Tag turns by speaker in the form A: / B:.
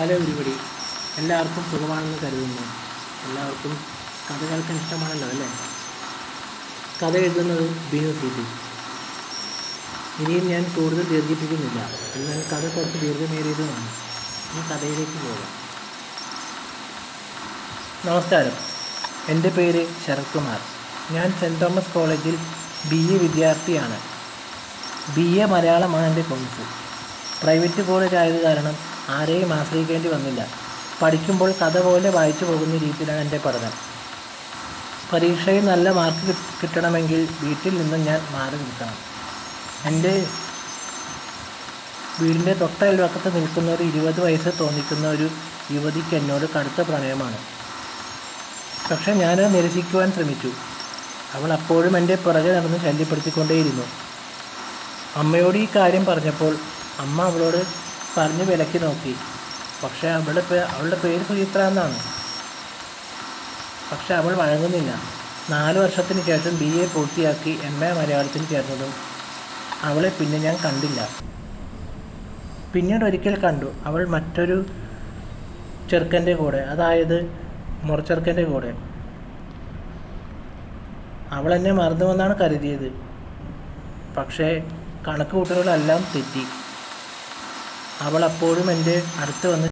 A: Hello everybody, എല്ലാവർക്കും സുഖമാണെന്ന് കരുതുന്നു. എല്ലാവർക്കും കഥ കേൾക്കാൻ ഇഷ്ടമാണല്ലോ അല്ലേ? കഥ എഴുതുന്നത് ബിനു സി. ഇനിയും ഞാൻ കൂടുതൽ ദീർഘിപ്പിക്കുന്നില്ല. എന്നാൽ കഥ കുറച്ച് ദീർഘമേറിയതുമാണ്. ഈ കഥയിലേക്ക് പോകാം. നമസ്കാരം, എൻ്റെ പേര് ശരത് കുമാർ. ഞാൻ സെൻറ് തോമസ് കോളേജിൽ BA വിദ്യാർത്ഥിയാണ്. BA മലയാളമാണ് എൻ്റെ കോഴ്സ്. പ്രൈവറ്റ് കോളേജ് ആയത് കാരണം ആരെയും ആശ്രയിക്കേണ്ടി വന്നില്ല. പഠിക്കുമ്പോൾ കഥ പോലെ വായിച്ചു പോകുന്ന രീതിയിലാണ് എൻ്റെ പഠനം. പരീക്ഷയിൽ നല്ല മാർക്ക് കിട്ടണമെങ്കിൽ വീട്ടിൽ നിന്നും ഞാൻ മാറി നിൽക്കണം. എൻ്റെ വീടിൻ്റെ തൊട്ടയൽവക്കത്ത് നിൽക്കുന്ന ഒരു 20 വയസ്സ് തോന്നിക്കുന്ന ഒരു യുവതിക്ക് എന്നോട് കടുത്ത പ്രണയമാണ്. പക്ഷെ ഞാനത് നിരസിക്കുവാൻ ശ്രമിച്ചു. അവൾ അപ്പോഴും എൻ്റെ പുറകെ നടന്ന് ശല്യപ്പെടുത്തിക്കൊണ്ടേയിരുന്നു. അമ്മയോട് ഈ കാര്യം പറഞ്ഞപ്പോൾ അമ്മ അവളോട് പറഞ്ഞ് വിലക്കി നോക്കി. പക്ഷേ അവളുടെ പേര് സുചിത്ര എന്നാണ്. പക്ഷെ അവൾ വഴങ്ങുന്നില്ല. 4 വർഷത്തിന് ശേഷം BA പൂർത്തിയാക്കി MA മലയാളത്തിൽ ചേർന്നതും അവളെ പിന്നെ ഞാൻ കണ്ടില്ല. പിന്നീട് ഒരിക്കൽ കണ്ടു. അവൾ മറ്റൊരു ചെറുക്കൻ്റെ കൂടെ, അതായത് മുറച്ചെറുക്കൻ്റെ കൂടെ. അവൾ എന്നെ മറന്നുവെന്നാണ് കരുതിയത്. പക്ഷേ കണക്ക് കൂട്ടലുകളെല്ലാം തെറ്റി. അവൾ അപ്പോഴും എൻ്റെ അടുത്ത് വന്ന്